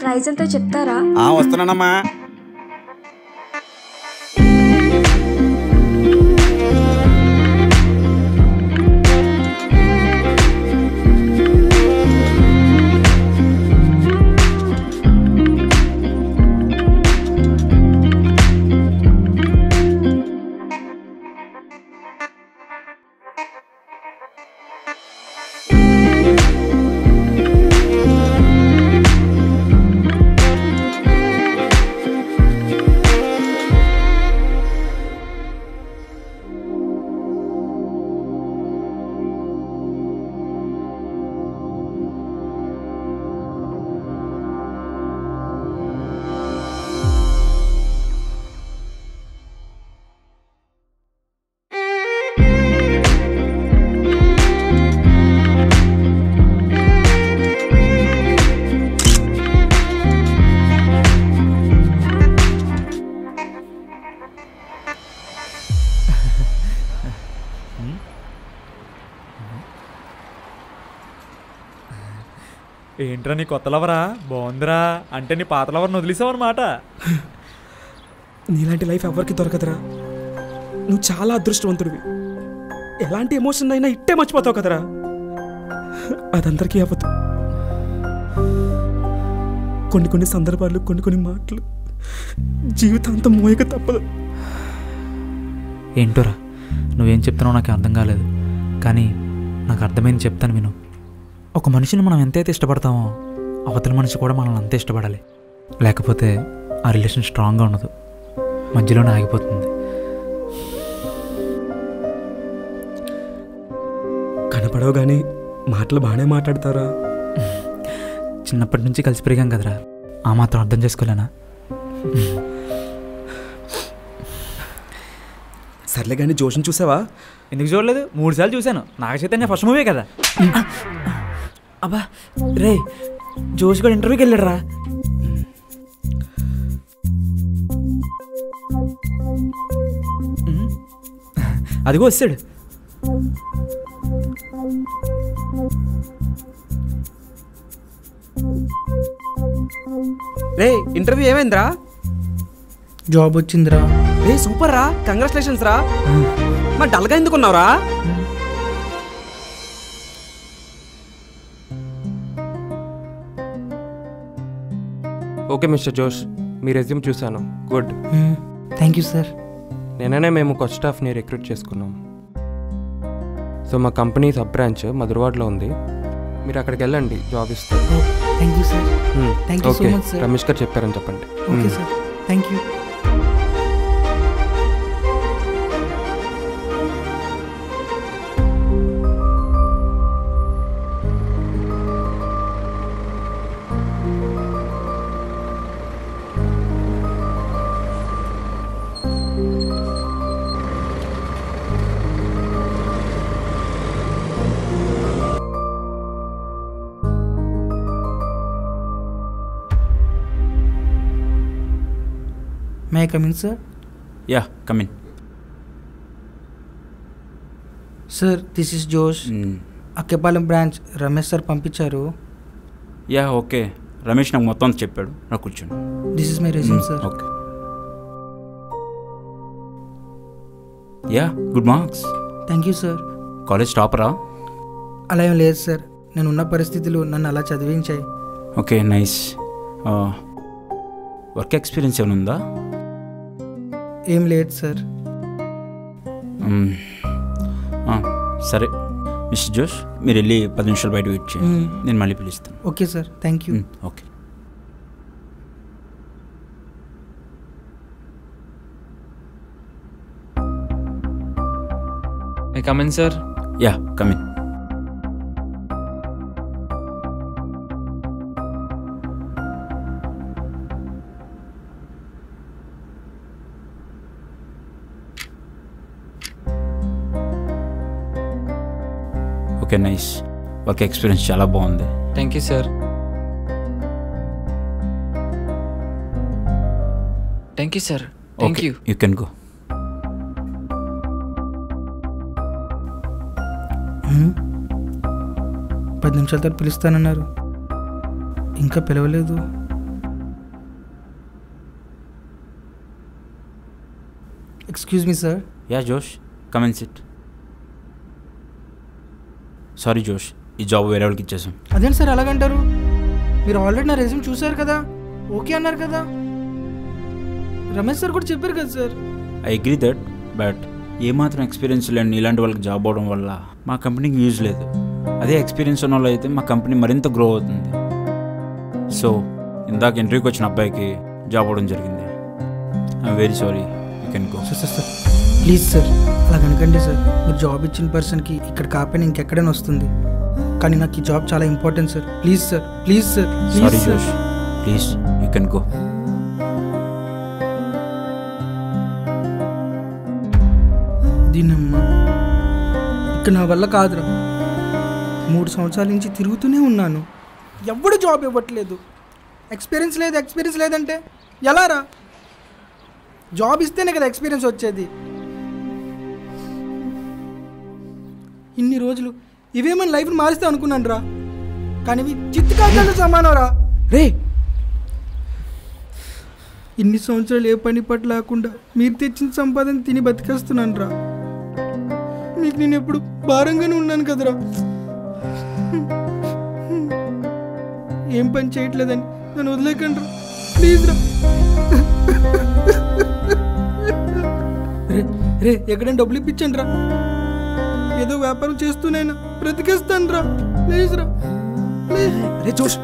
Price ఎంతో చెప్తారా? వస్తున్నానమ్మా. ఏంట్రా నీ కొత్త లవరా? బాగుందిరా. అంటే నీ పాత లవర్ని వదిలేసావు అనమాట. నీలాంటి లైఫ్ ఎవరికి దొరకదురా. నువ్వు చాలా అదృష్టవంతుడివి. ఎలాంటి ఎమోషన్ అయినా ఇట్టే మర్చిపోతావు కదరా. అదందరికీ అవ్వదు. కొన్ని సందర్భాలు, కొన్ని మాటలు జీవితాంతం మోయక తప్పదు. ఏంటోరా నువ్వేం చెప్తున్నావు నాకు అర్థం కాలేదు, కానీ నాకు అర్థమైంది చెప్తాను విను. ఒక మనిషిని మనం ఎంతైతే ఇష్టపడతామో అవతల మనిషి కూడా మనల్ని అంతే ఇష్టపడాలి. లేకపోతే ఆ రిలేషన్ స్ట్రాంగ్గా ఉండదు, మధ్యలోనే ఆగిపోతుంది. కనపడవు కానీ మాటలు బాగానే మాట్లాడతారా. చిన్నప్పటి నుంచి కలిసి పెరిగాం కదరా, ఆ మాత్రం అర్థం చేసుకోలేనా? సర్లే కానీ జోష్ని చూసావా? ఎందుకు చూడలేదు? 3 సార్లు చూశాను. నాగ చైతన్య ఫస్ట్ మూవీ కదా. అబ్బా రే, జోష్ కూడా ఇంటర్వ్యూకి వెళ్ళాడు రా. అదిగో వచ్చాడు. రే ఇంటర్వ్యూ ఏమైందిరా? జాబ్ వచ్చిందిరా. రే సూపర్ రా, కంగ్రాచులేషన్స్ రా. మరి డల్గా ఎందుకున్నావురా? ఓకే మిస్టర్ జోష్, మీ రెజ్యూమ్ చూశాను. గుడ్. Thank you sir. నిన్ననే మేము కొత్త స్టాఫ్ని రిక్రూట్ చేసుకున్నాం. సో మా కంపెనీ సబ్ బ్రాంచ్ మధురవాడలో ఉంది. మీరు అక్కడికి వెళ్ళండి, జాబ్ ఇస్తారు. Thank you sir. Thank you so much sir. Ramesh గారు చెప్పారని చెప్పండి. Okay sir, thank you. May I come in, sir? Yeah, come in. Sir, this is Josh. Akkepalem branch Ramesh sir పంపించారు. యా ఓకే, రమేష్ నాకు మొత్తం చెప్పాడు. నాకు కూర్చోండి. This is my resume sir. Okay. Yeah good marks. Thank you sir. College టాపరా? అలా ఏం లేదు సార్, నేను ఉన్న పరిస్థితులు నన్ను అలా చదివించాయి. Okay nice. వర్క్ ఎక్స్పీరియన్స్ ఏమైనా ఉందా? ఏం లేదు సార్. సరే మిస్టర్ జోష్, మీరు వెళ్ళి 10 నిమిషాలు బయట వెయిట్ చేయండి, నేను మళ్ళీ పిలుస్తాను. Okay sir, thank you. Okay. May I come in, sir? Yeah come in. Okay nice, work experience చాలా బాగుంది. Thank you, sir. Thank you, sir. Thank you. You can go. 10 నిమిషాల తర్వాత పిలుస్తానన్నారు, ఇంకా పిలవలేదు. Excuse me sir. యా జోష్, come and SIT. Sorry జోష్, ఈ job వేరే వాళ్ళకి ఇచ్చేసాం. అదేంటి సార్ అలాగంటారు? మీరు ఆల్రెడీ నా రెజ్యూమ్ చూశారు కదా, ఓకే అన్నారు కదా. రమేష్ సార్ కూడా చెప్పారు కదా sir. I agree that, but ఏమాత్రం ఎక్స్పీరియన్స్ లేని ఇలాంటి వాళ్ళకి జాబ్ అవడం వల్ల మా కంపెనీకి యూజ్ లేదు. అదే ఎక్స్పీరియన్స్ ఉన్న వాళ్ళు అయితే మా కంపెనీ మరింత గ్రో అవుతుంది. సో ఇందాక ఇంటర్వ్యూకి వచ్చిన అబ్బాయికి జాబ్ అవ్వడం జరిగింది. I'm very sorry, you can go. Sir sir please sir అలా కనుకండి సార్. మీరు జాబ్ ఇచ్చిన పర్సన్కి ఇక్కడ కాకపోయినా ఇంకెక్కడైనా వస్తుంది, కానీ నాకు ఈ జాబ్ చాలా important sir. Please sir, please sir, sorry please sir. జోష్, ప్లీజ్ యూ కెన్ గో. దీనమ్మా ఇక్కడ నా వల్ల కాదురా. 3 సంవత్సరాల నుంచి తిరుగుతూనే ఉన్నాను, ఎవడు జాబ్ ఇవ్వట్లేదు. ఎక్స్పీరియన్స్ లేదు, ఎక్స్పీరియన్స్ లేదంటే ఎలా రా? జాబ్ ఇస్తేనే కదా ఎక్స్పీరియన్స్ వచ్చేది. ఇన్ని రోజులు ఇవేమని లైఫ్ని మారుస్తే అనుకున్నాను రా, కానీ ఇవి చిత్తుకాయలతో సమానం రా. రే ఇన్ని సంవత్సరాలు ఏ పని పట్ల లేకుండా మీరు తెచ్చిన సంపాదన తిని బతికేస్తున్నాను రా. మీకు నేను ఎప్పుడు భారంగానే ఉన్నాను కదరా. ఏం పని చేయట్లేదని నన్ను వదిలేకండి రా, ప్లీజ్ రా. రే రే ఎక్కడైనా డబ్బులు ఇప్పించండి రా, ఏదో వ్యాపారం చేస్తూనైనా బ్రతికేస్తాను రా, ప్లీజ్ రా, ప్లీజ్. రే జోష్,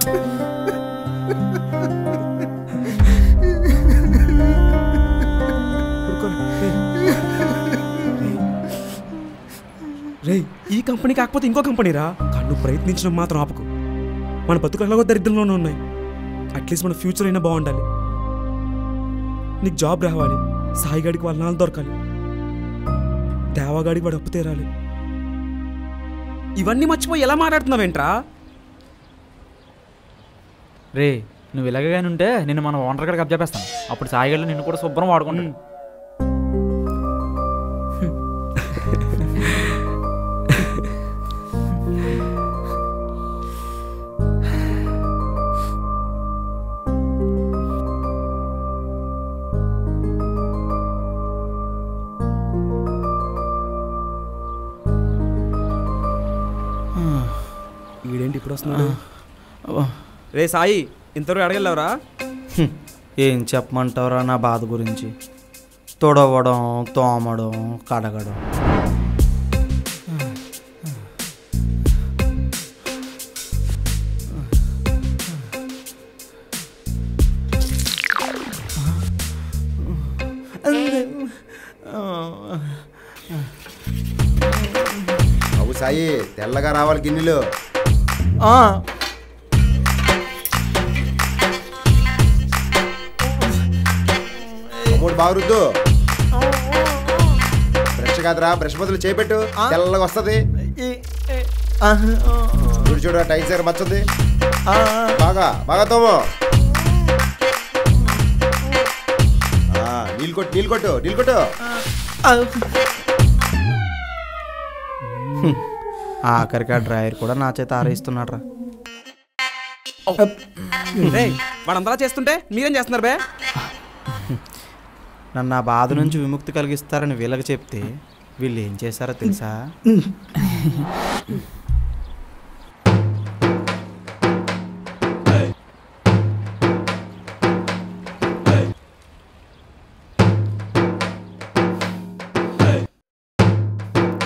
రే ఈ కంపెనీ కాకపోతే ఇంకో కంపెనీ రా, కానీ నువ్వు ప్రయత్నించడం మాత్రం ఆపకు. మన బతుకులు ఎలాగో దరిద్రంలోనే ఉన్నాయి, అట్లీస్ట్ మన ఫ్యూచర్ అయినా బాగుండాలి. నీకు జాబ్ రావాలి, సాయిగాడికి వాళ్ళ నాన్న దొరకాలి, దేవాగాడికి వాడు అప్పు తీరాలి. ఇవన్నీ మర్చిపోయి ఎలా మాట్లాడుతున్నావేంట్రా? రే నువ్వు ఇలాగగానే ఉంటే నేను మన ఓనర్ గడికి అప్పచెప్పేస్తాను. అప్పుడు సాయిగళ్ళు నిన్ను కూడా శుభ్రం వాడుకుంటాను. ఈడేంటి ఇప్పుడు వస్తున్నాడు? రే సాయి, ఇంతవరకు అడగలేవరా? ఏం చెప్పమంటావురా నా బాధ గురించి? తొడవడం, తోమడం, కడగడం. అవు సాయి, తెల్లగా రావాలి గిన్నెలు. మూడు బాగా రుద్దు. బ్రష్ కాదురా, బ్రష్ బదులు చేపెట్టు, తెల్లగా వస్తుంది. చూడు చూడు, టైల్స్ దగ్గర మచ్చుంది. బాగా బాగా తోము. నీళ్ళు కొట్టు, నీళ్ళు కొట్టు, నీళ్ళు కొట్టు. ఆఖరికి ఆ డ్రైవర్ కూడా నా చేత ఆరేస్తున్నాడు రా. రే వాడంతలా చేస్తుంటే మీరేం చేస్తున్నారు బే? నన్ను ఆ బాధ నుంచి విముక్తి కలిగిస్తారని వీళ్ళకి చెప్తే వీళ్ళు ఏం చేశారో తెలుసా?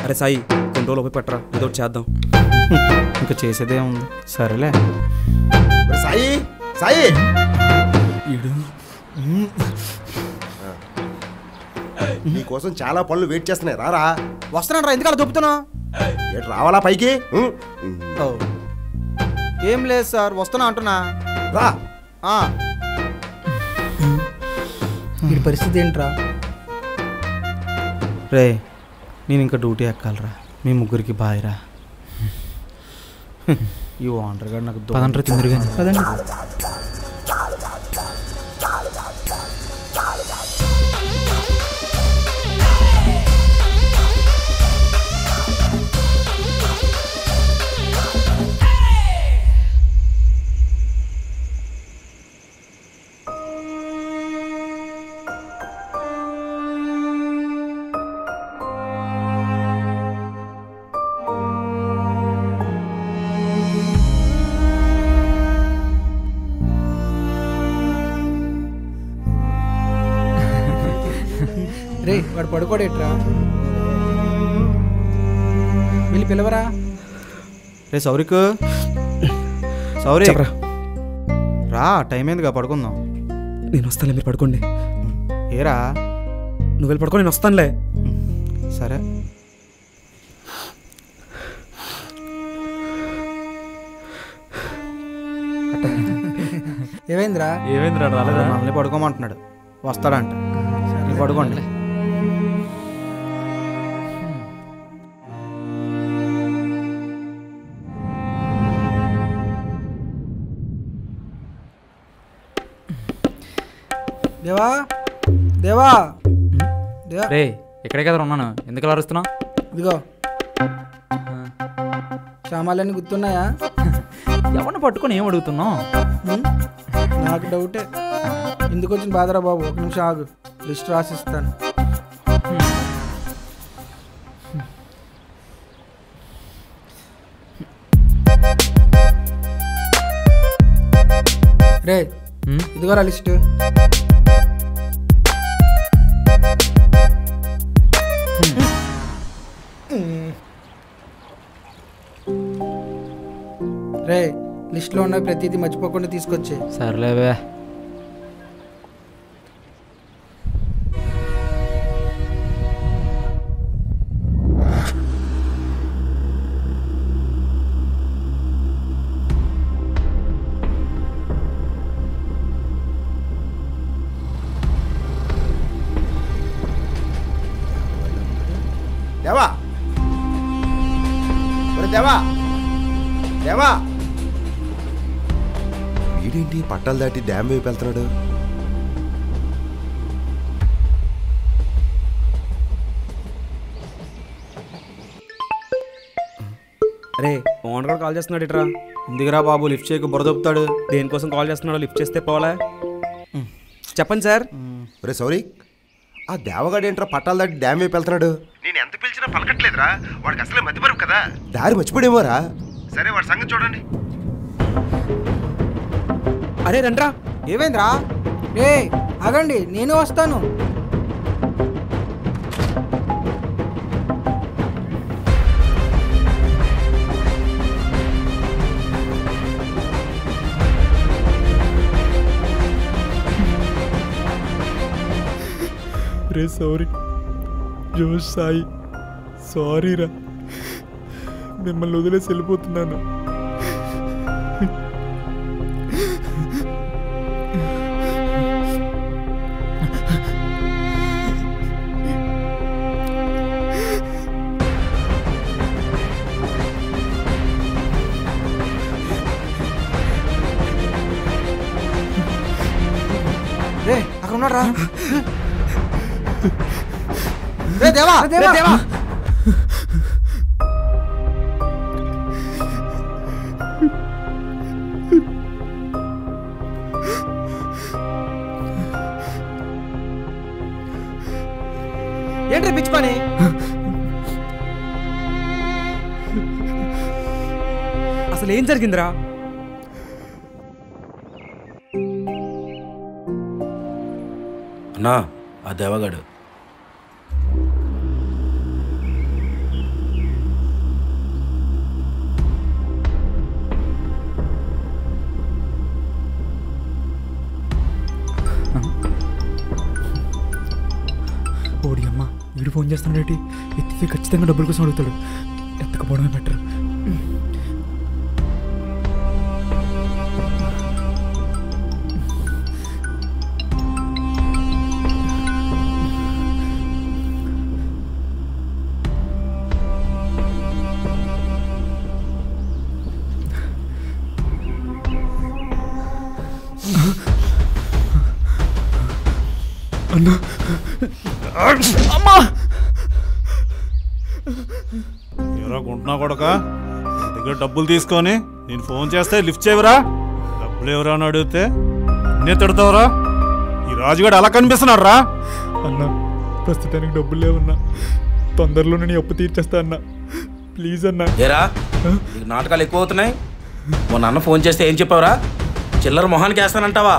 అరే సాయి, కొన్ని రోజులు పోయి పట్టరా, ఏదో ఒకటి చేద్దాం. ఇంకా చేసేదే ఉంది. సరేలే సాయి, సాయి నీకోసం చాలా పనులు వెయిట్ చేస్తున్నాయి, రారా. వస్తున్నాడు రా, ఎందుకు అలా దొప్పుతున్నావు? ఏంటి రావాలా పైకి? ఏం లేదు సార్, వస్తున్నా అంటున్నా. రా. వీడి పరిస్థితి ఏంట్రా? రే నేను ఇంకా డ్యూటీ ఎక్కాలరా. మీ ముగ్గురికి బాయ్ రా. ఈ ఓనర్ గారు నాకు పదండ్రా తిందరుగా. పదండి. పడుకోడేట్రా వెళ్ళి పిలవరా. రే సౌరిక్, సౌరి చెప్పరా. రా, టైం అయిందిగా, పడుకుందాం. నేను వస్తానులే, మీరు పడుకోండి. ఏరా నువ్వు వెళ్ళి పడుకో, నేను వస్తానులే. సరే. ఏమైందిరా? ఏమైందిరా రాలేదా? మనల్ని పడుకోమంటున్నాడు, వస్తాడంట. మీరు పడుకోండి. దేవా దేవా దేవా, రే ఇక్కడే కదా ఉన్నాను, ఎందుకు అలా అరుస్తున్నావు? ఇదిగో సామాన్లన్నీ గుర్తున్నాయా? ఎవరిని పట్టుకొని ఏం అడుగుతున్నావు? నాకు డౌటే. ఎందుకు వచ్చిన బాధరా బాబు? ఒక నిమిషం ఆగు, లిస్ట్ రాసిస్తాను. రే ఇదిగోరా లిస్ట్. రే లిస్ట్లో ఉన్న ప్రతిదీ మర్చిపోకుండా తీసుకొచ్చే. సర్లేవే. దేవా, దేవా దేవా, వీడేంటి పట్టాలు దాటి డ్యామ్ వైపు వెళ్తున్నాడు? అరే ఓనర్ కూడా కాల్ చేస్తున్నాడు ఇట్రా. ఎందుకురా బాబు లిఫ్ట్ చేయకు, బురదొప్పుతాడు. దేనికోసం కాల్ చేస్తున్నాడో లిఫ్ట్ చేస్తే పోవాలా? చెప్పండి సార్. ఒరే సౌరి, ఆ దేవగాడు ఏంట్రా పట్టాలు దాటి డ్యామ్ వైపు వెళ్తున్నాడు? నేను ఎంత పిలిచినా పలకట్లేదురా. వాడికి అసలే మతిమరుపు కదా, దారి మర్చిపోడేమోరా. సరే వాడి సంగతి చూడండి. అరే రండ్రా. ఏమైందిరా? రే ఆగండి, నేను వస్తాను. రే సారీ జోష్ సాయి, సారీరా, మిమ్మల్ని వదిలేసి వెళ్ళిపోతున్నాను. రే అక్కడ ఉన్నాడు రా. రే దేవా దేవా దేవా, ఏంట్రా పిచ్చి పని? అసలు ఏం జరిగిందిరా? అన్నా ఆ దేవగాడు ఓడి అమ్మ, వీడు ఫోన్ చేస్తున్నాడేంటి? ఎత్తితే ఖచ్చితంగా డబ్బుల కోసం అడుగుతాడు, ఎత్తకపోవడమే బెటర్. అన్నా అమ్మా, ఎవరో కొంటున్నా కొడక, దగ్గర డబ్బులు తీసుకొని నేను ఫోన్ చేస్తే లిఫ్ట్ చేయవరా? డబ్బులు ఎవరా అని అడిగితే నేను తిడతావరా? ఈ రాజుగాడు అలా కనిపిస్తున్నాడు రా. అన్నా ప్రస్తుతానికి డబ్బులు లేవన్నా, తొందరలో నేను అప్పు తీర్చేస్తా అన్నా, ప్లీజ్ అన్నా. ఏరా నీకు నాటకాలు ఎక్కువ అవుతున్నాయి. మొన్న అన్న ఫోన్ చేస్తే ఏం చెప్పావురా? చిల్లర మొహానికి వేస్తానంటావా?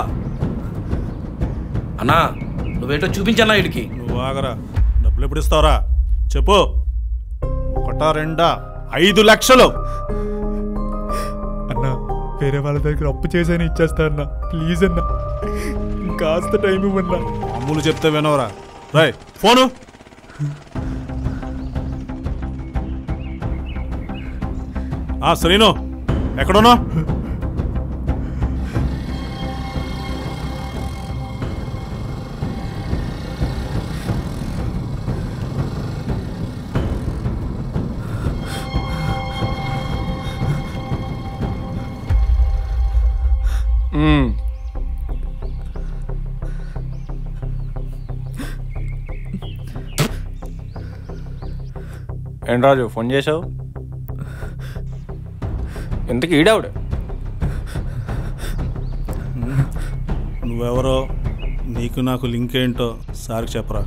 అన్నా నువ్వేంటో చూపించన్నా వీడికి. నువ్వు ఆగరా, డబ్బులు ఎప్పుడు ఇస్తావురా చెప్పు. 1 2 5 లక్షలు. అన్నా వేరే వాళ్ళ దగ్గర అప్పు చేసైనా ఇచ్చేస్తా అన్నా, ప్లీజ్ అన్నా, కాస్త టైం ఇవ్వన్నా. అమ్ములు చెప్తే వినవరా? రాయ్ ఫోను. శ్రీను ఎక్కడున్నా? ఏం రాజు ఫోన్ చేసావు? ఎందుకు ఈడావుడు? నువ్వెవరో, నీకు నాకు లింక్ ఏంటో సార్కి చెప్పరా.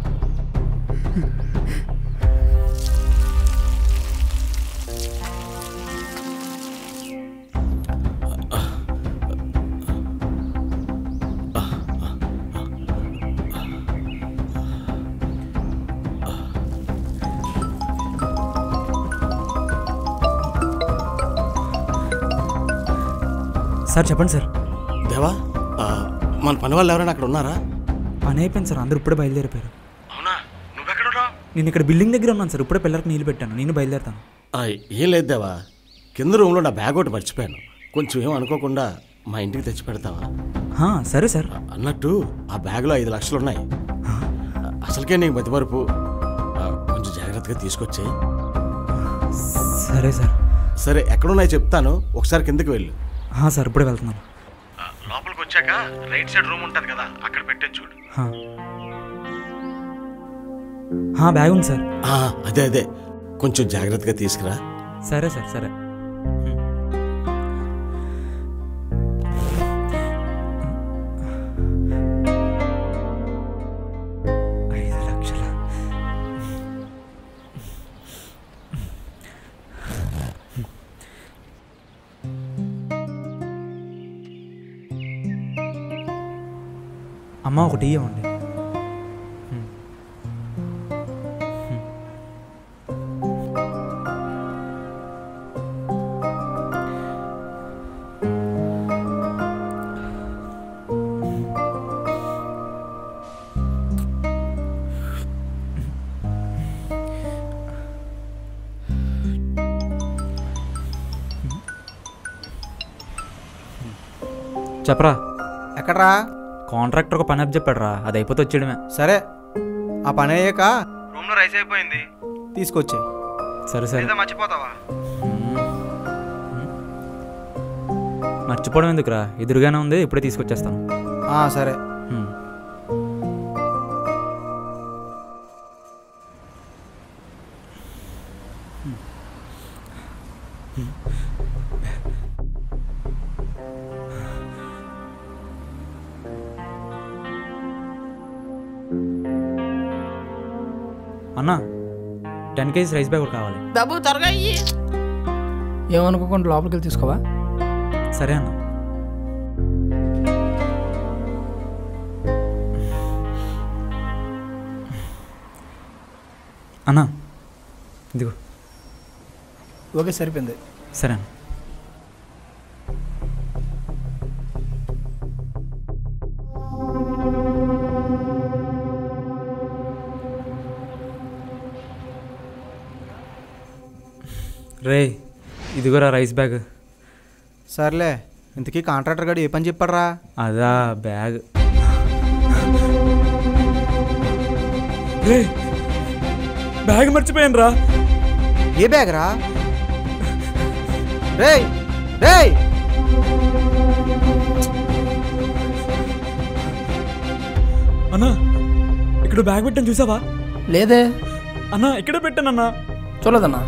సార్ చెప్పండి సార్. దేవా, మన పని వాళ్ళు ఎవరైనా అక్కడ ఉన్నారా? పని అయిపోయింది సార్, అందరూ ఇప్పుడే బయలుదేరిపోయారు. అవునా? నువ్వెక్కడున్నావు? నేను ఇక్కడ బిల్డింగ్ దగ్గర ఉన్నాను సార్, ఇప్పుడే పిల్లలకు నీళ్ళు పెట్టాను, నేను బయలుదేరుతాను. ఏం లేదు దేవా, కింద రూమ్లో నా బ్యాగ్ ఒకటి మర్చిపోయాను, కొంచెం ఏం అనుకోకుండా మా ఇంటికి తెచ్చి పెడతావా? సరే సార్. అన్నట్టు ఆ బ్యాగ్లో 5 లక్షలు ఉన్నాయి. అసలుకే నీకు మతిమరుపు, కొంచెం జాగ్రత్తగా తీసుకొచ్చే. సరే సార్. సరే, ఎక్కడున్నాయో చెప్తాను, ఒకసారి కిందకి వెళ్ళు. సార్ ఇప్పుడే వెళ్తున్నాను. లోపలికి వచ్చాక రైట్ సైడ్ రూమ్ ఉంటుంది కదా, అక్కడ పెట్టే చూడు. బ్యాగ్ ఉంది సార్. అదే కొంచెం జాగ్రత్తగా తీసుకురా. సరే సార్. సరే. అమ్మ ఒకటి ఇవ్వండి. చెప్పరా. ఎక్కడ్రా? కాంట్రాక్టర్ ఒక పని అప్ చెప్పాడు రా, అది అయిపోతే వచ్చేయడమే. సరే, ఆ పని అయ్యాక రూమ్లో రైస్ అయిపోయింది, తీసుకొచ్చాయి. సరే. మర్చిపోతావా? మర్చిపోవడం ఎందుకురా, ఎదురుగానే ఉంది, ఇప్పుడే తీసుకొచ్చేస్తాను. సరే. అన్నా 10 kg రైస్ బ్యాగ్ కావాలి. డబ్బు త్వరగా అయ్యి. ఏమనుకోకుండా లోపలికి వెళ్ళి తీసుకోవా? సరే అన్న. అన్నా ఇదిగో. ఓకే, సరిపోయింది. సరే అన్న. రే ఇదిగోరా రైస్ బ్యాగ్. సర్లే, ఇంతకీ కాంట్రాక్టర్ గారు ఏ పని చెప్పాడరా? అదా బ్యాగ్. రే బ్యాగ్ మర్చిపోయాను రా. ఏ బ్యాగ్ రా? రే రే అన్నా ఇక్కడ బ్యాగ్ పెట్టాను చూసావా? లేదే అన్నా ఇక్కడే పెట్టాను అన్నా. చూడదన్నా.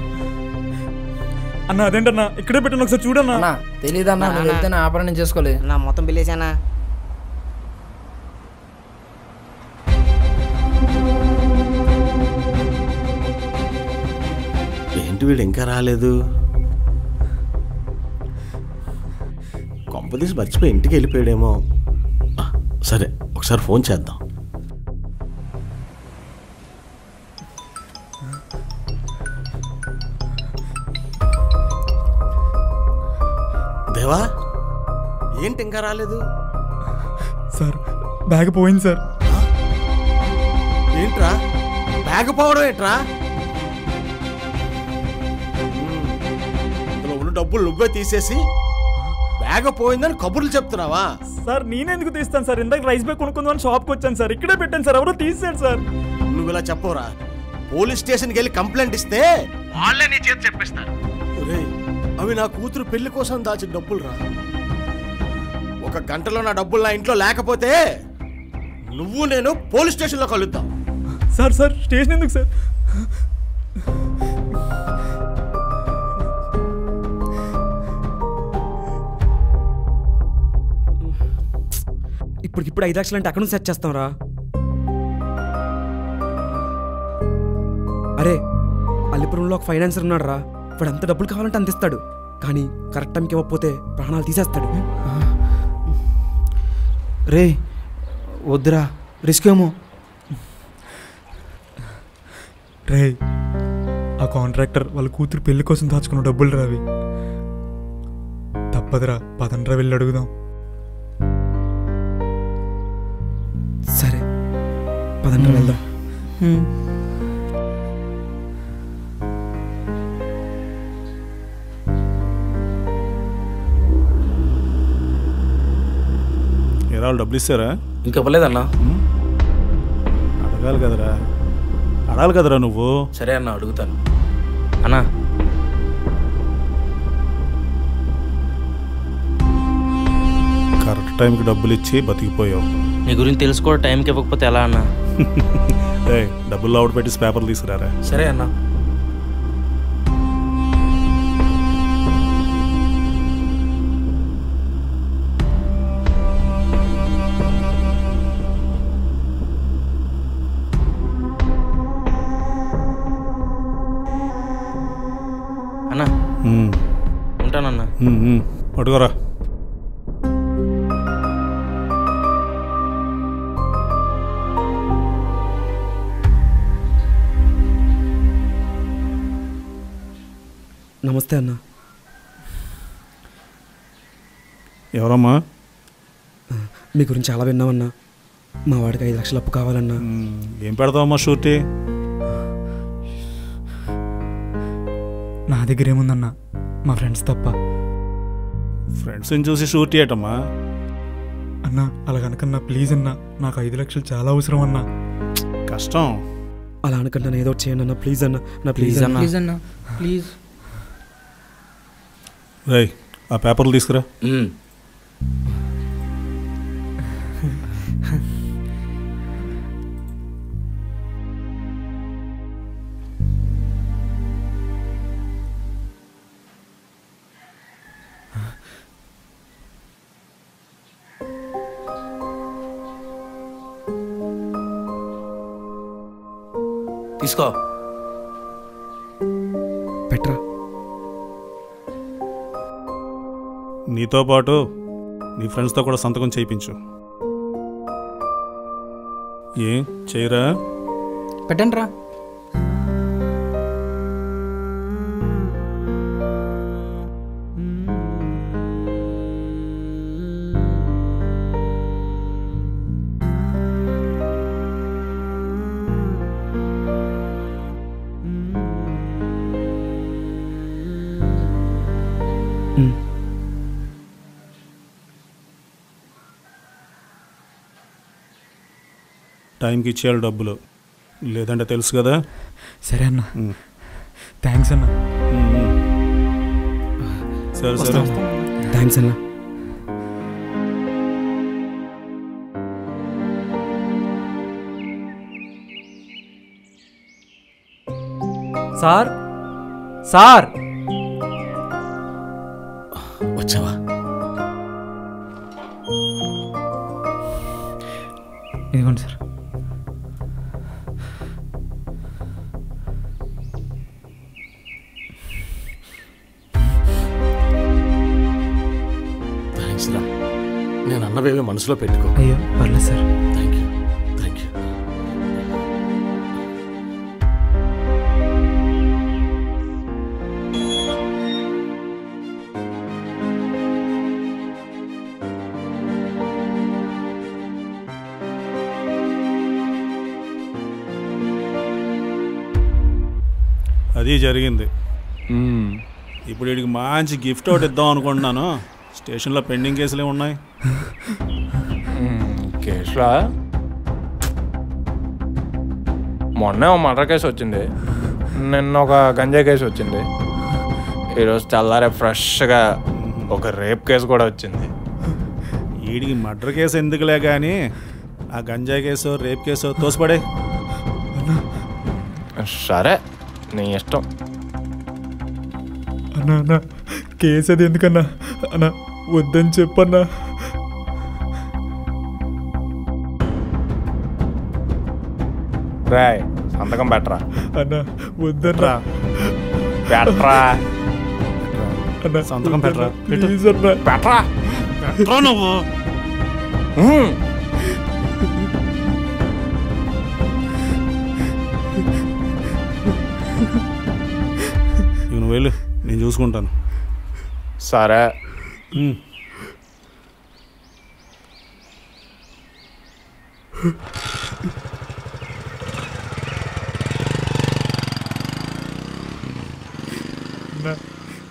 అన్నా అదేంటన్నా ఇక్కడే పెట్టాను, ఒకసారి చూడన్నా. తెలీదన్నా, నువ్వు వెళ్తేనే ఆపరణ చేసుకోలే. నా మొత్తం బిల్లేసానా? ఏంటి వీడు ఇంకా రాలేదు? కొంపదీసి మర్చిపోయి ఇంటికి వెళ్ళిపోయాడేమో. సరే, ఒకసారి ఫోన్ చేద్దాం. దేవా ఏంటి ఇంకా రాలేదు? సార్ బ్యాగ్ పోయింది సార్. ఏంట్రా బ్యాగ్ పోవడం ఏంట్రా? ఇందులో ఉన్న డబ్బులు నువ్వే తీసేసి బ్యాగ్ పోయిందని కబుర్లు చెప్తున్నావా? సార్ నేనెందుకు తీస్తాను సార్? ఇందాక రైస్ బ్యాగ్ కొనుక్కుందామని షాప్కి వచ్చాను సార్. ఇక్కడే పెట్టాను సార్, ఎవరో తీసారు సార్. నువ్వు ఇలా చెప్పవురా? పోలీస్ స్టేషన్కి వెళ్ళి కంప్లైంట్ ఇస్తే వాళ్ళే నీ చేతి చెప్పిస్తారు. అవి నా కూతురు పెళ్లి కోసం దాచిన డబ్బులు రా. 1 గంటలో నా డబ్బులు నా ఇంట్లో లేకపోతే నువ్వు నేను పోలీస్ స్టేషన్లో కలుద్దాం. సార్ సార్ స్టేషన్ ఎందుకు సార్? ఇప్పటికిప్పుడు 5 లక్షలు అంటే అక్కడ నుంచి సెట్ చేస్తాం రా. అరే అల్లిపురంలో ఒక ఫైనాన్సర్ ఉన్నాడు రా. వాడు ఎంత డబ్బులు కావాలంటే అంత ఇస్తాడు, కానీ కరెక్ట్ టైంకి ఇవ్వకపోతే ప్రాణాలు తీసేస్తాడు. రే వద్దురా, రిస్క్ ఏమో. రే ఆ కాంట్రాక్టర్ వాళ్ళ కూతురు పెళ్లి కోసం దాచుకున్న డబ్బులు రావి. తప్పదురా, పదండ్రా వెళ్ళి అడుగుదాం. సరే పదండ్రా వెళ్దాం. వాళ్ళు డబ్బులు ఇస్తారా? ఇంకా ఇవ్వలేదన్నా. అడగాలి కదరా నువ్వు. సరే అన్న అడుగుతాను. అన్నా కరెక్ట్ టైంకి డబ్బులు ఇచ్చి బతికిపోయావు. నీ గురించి తెలుసుకో, టైంకి ఇవ్వకపోతే ఎలా అన్నా? డబ్బులు అవుట్ పెట్టి పేపర్లు తీసుకురారా. సరే అన్నా. అన్నా ఉంటానన్నా. పట్టుకోరా. నమస్తే అన్న. ఎవరమ్మా? మీ గురించి చాలా విన్నామన్నా. మా వాడికి 5 లక్షలు అప్పు కావాలన్నా. ఏం పెడతావమ్మా షూరిటీ? నా దగ్గర ఏముందన్నా, మా ఫ్రెండ్స్ తప్ప. ఫ్రెండ్స్ని చూసి షూరిటీ ఏటమ్మా? అన్నా అలా కనుకన్నా ప్లీజ్ అన్నా, నాకు 5 లక్షలు చాలా అవసరం అన్నా. కష్టం. అలా అనుకుంటా ఏదో చేయండి అన్న, ప్లీజ్ అన్న. నా ప్లీజ్ అన్న, ప్లీజ్ అన్న, ప్లీజ్. రేయ్ ఆ పేపర్లు తీసుకురా. తీసుకో. పెట్రా. నీతో పాటు నీ ఫ్రెండ్స్తో కూడా సంతకం చేయించు. ఏం చేయరా? పెట్టండి రా. టైంకి ఇచ్చేయాలి డబ్బులు, లేదంటే తెలుసు కదా. సరే అన్న, థ్యాంక్స్ అన్న. సరే సరే థ్యాంక్స్ అన్న. సార్ సార్ వచ్చావా? ఇదిగోండి సార్. థ్యాంక్స్ రా. నేను అన్నవేవి మనసులో పెట్టుకో. అయ్యో పర్లేదు sir. Thank you, thank you. అది జరిగింది. ఇప్పుడు వీడికి మంచి గిఫ్ట్ ఒకటి ఇద్దాం అనుకుంటున్నాను. స్టేషన్లో పెండింగ్ కేసులే ఉన్నాయి. కేసులా? మొన్న మర్డర్ కేసు వచ్చింది, నిన్న ఒక గంజా కేసు వచ్చింది, ఈరోజు తెల్లారే ఫ్రెష్గా ఒక రేప్ కేసు కూడా వచ్చింది. వీడికి మర్డర్ కేసు ఎందుకులే కానీ ఆ గంజా కేసు రేప్ కేసు తోసిపడే. సరే నీ ఇష్టం. అన్నా అన్నా కేసు అది ఎందుకన్నా అన్నా? వద్దని చెప్పన్నా. రాయ్ సంతకం పెట్టరా. అన్నా వద్దన్నా. పెట్టరా అన్నా సంతకం పెట్టరా. ప్లీజ్ అన్నా. పెట్టరా పెట్టరా నువ్వు. నువ్వు వెళ్ళు, నేను చూసుకుంటాను. సరే.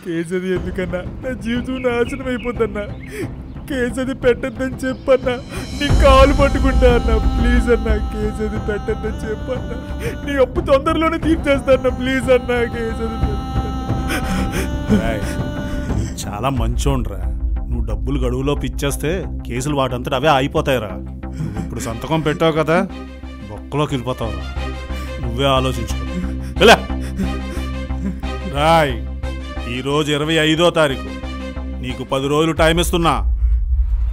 కేసు అది ఎందుకన్నా? నా జీవితం నాశనం అయిపోద్దన్నా. కేసు అది పెట్టద్దని చెప్పన్నా. నీ కాలు పట్టుకుంటా అన్నా. ప్లీజ్ అన్నా కేసు అది పెట్టద్దని చెప్పన్నా. నీ అప్పు తొందరలోనే తీర్చేస్తాన్నా. ప్లీజ్ అన్నా కేసు అది. చాలా మంచోండ్రా. నువ్వు డబ్బులు గడువులో పిచ్చేస్తే కేసులు వాటంతట అవే అయిపోతాయిరా. నువ్వు ఇప్పుడు సంతకం పెట్టావు కదా, బొక్కలోకి వెళ్ళిపోతావురా. నువ్వే ఆలోచించుకో. రాయ్, ఈరోజు 25వ తారీఖు, నీకు 10 రోజులు టైం ఇస్తున్నా.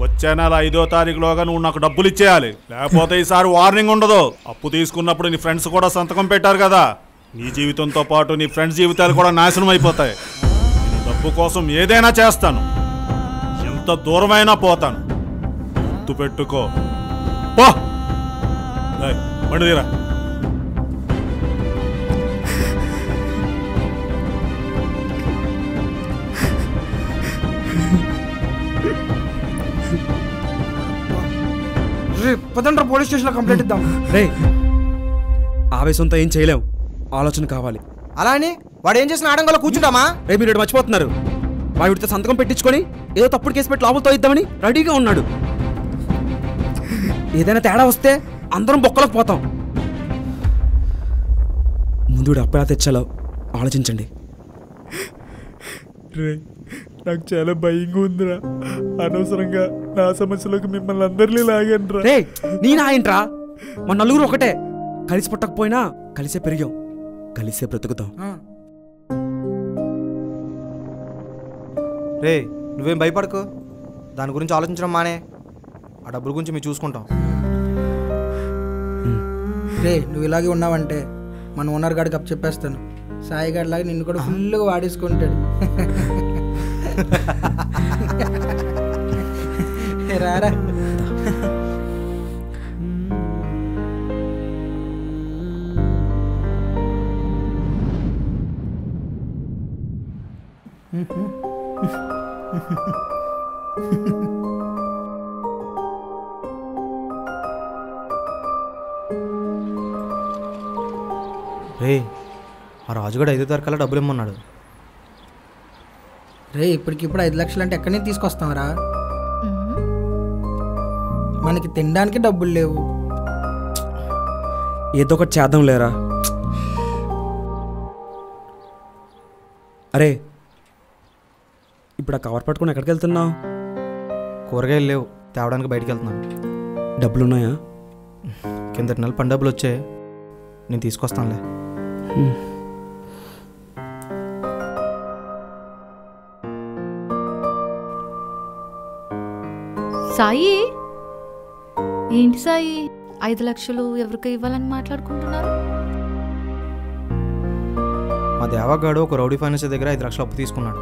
వచ్చే నెల 5వ తారీఖులోగా నువ్వు నాకు డబ్బులు ఇచ్చేయాలి, లేకపోతే ఈసారి వార్నింగ్ ఉండదు. అప్పు తీసుకున్నప్పుడు నీ ఫ్రెండ్స్ కూడా సంతకం పెట్టారు కదా, నీ జీవితంతో పాటు నీ ఫ్రెండ్స్ జీవితాలు కూడా నాశనం అయిపోతాయి. నేను డబ్బు కోసం ఏదైనా చేస్తాను, ఎంత దూరమైనా పోతాను. గుర్తు పెట్టుకో. పో బండి తీరా. పదండ్రా పోలీస్ స్టేషన్లో కంప్లైంట్ ఇద్దాం. రే ఆవేశంతో ఏం చేయలేం, ఆలోచన కావాలి. అలా అని వాడు ఏం చేసిన ఆడంగంలో కూర్చుంటామా? రే మీరు మర్చిపోతున్నారు, వాడితో సంతకం పెట్టించుకొని ఏదో తప్పుడు కేసు పెట్టి లోపలతో ఇద్దామని రెడీగా ఉన్నాడు. ఏదైనా తేడా వస్తే అందరం బొక్కలకు పోతాం. ముందు అప్పుడా తెచ్చాలో ఆలోచించండి. రే నాకు చాలా భయంగా ఉందిరా. అనవసరంగా నా సమస్యలోకి మిమ్మల్ని అందరినీ లాగాను. రే నీ నాయంట్రా, మన నలుగురు ఒకటే. కలిసి పుట్టకపోయినా కలిసే పెరిగాం, కలిసే బ్రతుకుతాం. రే నువ్వేం భయపడకు, దాని గురించి ఆలోచించడం మానే. ఆ డబ్బుల గురించి మేము చూసుకుంటాం. రే నువ్వు ఇలాగే ఉన్నావంటే మన ఓనర్ గాడికి అప్పు చెప్పేస్తాను. సాయి గారి లాగా నిన్ను కూడా ఫుల్గా వాడేసుకుంటాడు. రారా రే ఆ రాజుగాడు 5వ తారీఖులా డబ్బులు ఇమ్మన్నాడు. రే ఇప్పటికిప్పుడు 5 లక్షలు అంటే ఎక్కడి నుంచి తీసుకొస్తాంరా? మనకి తినడానికి డబ్బులు లేవు. ఏదో ఒకటి చేద్దాం లేరా. అరే ఇప్పుడు ఆ కవర్ పట్టుకుని ఎక్కడికి వెళ్తున్నావు? కూరగాయలు లేవు, తేవడానికి బయటికి వెళ్తున్నాను. డబ్బులున్నాయా? కిందటి నెల పని డబ్బులు వచ్చాయి, నేను తీసుకొస్తానులే. సాయి ఏంటి సాయి 5 లక్షలు ఎవరికి ఇవ్వాలని మాట్లాడుకుంటున్నారు? మా దేవగాడు ఒక రౌడీ ఫైనాన్స్ దగ్గర 5 లక్షలు అప్పు తీసుకున్నాడు.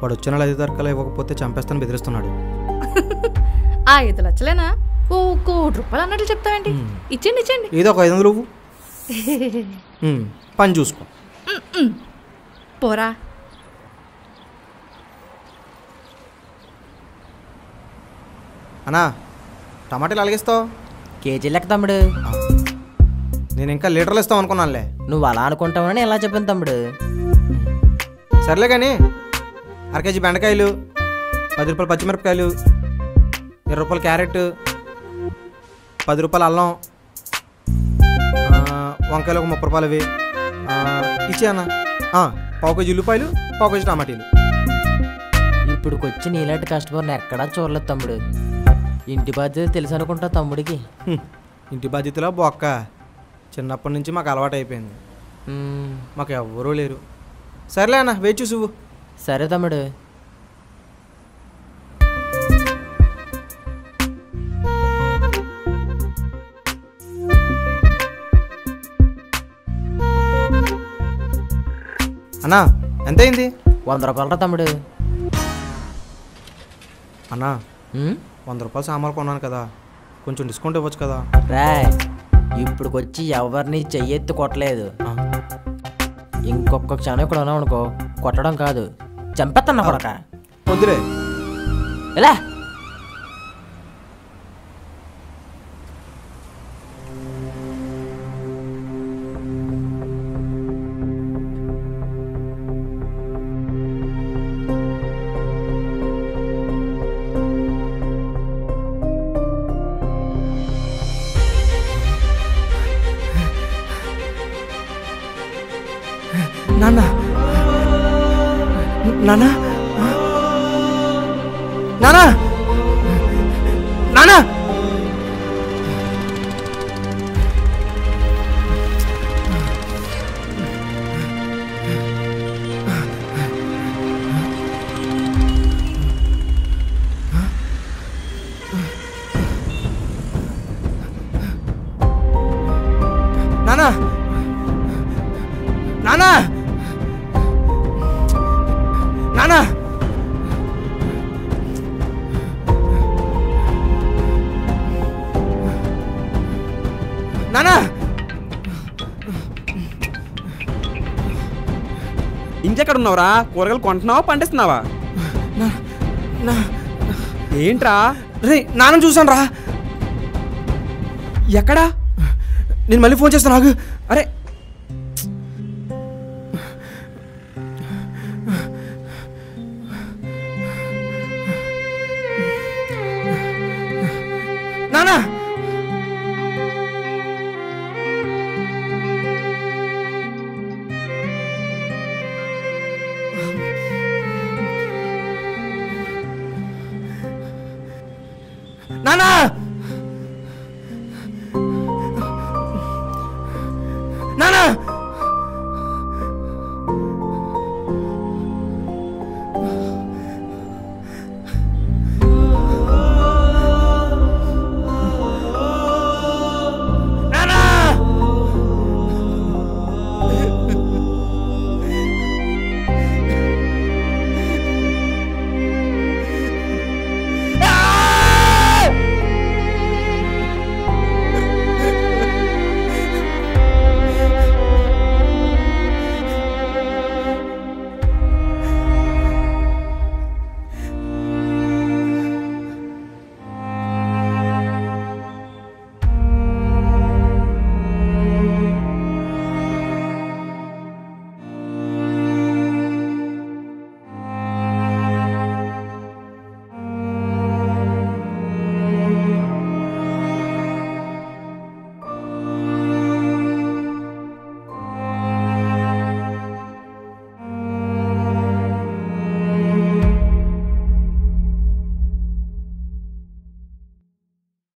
వాడు వచ్చే నెల 5వ తారీఖులా ఇవ్వకపోతే చంపేస్తాను బెదిరిస్తున్నాడు. ఆ 5 లక్షలేనా? ఓ ₹1 కోటి అన్నట్లు చెప్తావేంటి? ఇచ్చేయండి ఇచ్చేయండి. ఏదో ఒక 500 నువ్వు పని చూసుకో. పోరా. అన్నా టమాటాలు అలగిస్తావు? కేజీ లెక్క తమ్ముడు. నేను ఇంకా లీటర్లు ఇస్తాం అనుకున్నానులే. నువ్వు అలా అనుకుంటావని ఎలా చెప్పాను తమ్ముడు. సర్లే కానీ 1 కేజీ బెండకాయలు, 10 రూపాయలు పచ్చిమిరపకాయలు, 20 రూపాయలు క్యారెట్, 10 రూపాయలు అల్లం, వంకాయలు ఒక 30 రూపాయలు అవి ఇచ్చే అన్న. 1 కేజీ ఉల్లిపాయలు, 1 కేజీ టమాటీలు. ఇప్పుడు వచ్చి నీలాంటి కష్టపడిన ఎక్కడా చూడలేదు తమ్ముడు. ఇంటి బాధ్యత తెలుసు అనుకుంటా తమ్ముడికి. ఇంటి బాధ్యతలో బొక్క చిన్నప్పటి నుంచి మాకు అలవాటు అయిపోయింది. మాకు ఎవ్వరూ లేరు. సర్లే అన్న, వేచి చూసు. సరే తమ్ముడు. అన్నా ఎంత అయింది? 100 రూపాయలు తమ్ముడు. అన్నా 100 రూపాయలు సామాన్లు కొన్నాను కదా, కొంచెం డిస్కౌంట్ ఇవ్వచ్చు కదా. రా ఇప్పుడుకొచ్చి ఎవరిని చెయ్యెత్తి కొట్టలేదు. ఇంకొక క్షణం ఇక్కడ ఉన్నాం అనుకో, కొట్టడం కాదు చంపేస్తున్నా కొడక. వద్దులే ఎలా నాన్న నాన్న నాన్న నాన్న నాన్న నాన్న నాన్న నాన్న ఇంకెక్కడ ఉన్నావురా? కూరగాయలు కొంటున్నావా పండిస్తున్నావా? ఏంట్రా? రే నాన్న చూసాను రా. ఎక్కడా? నేను మళ్ళీ ఫోన్ చేస్తాను నాకు. అరే నాన్న నాన్న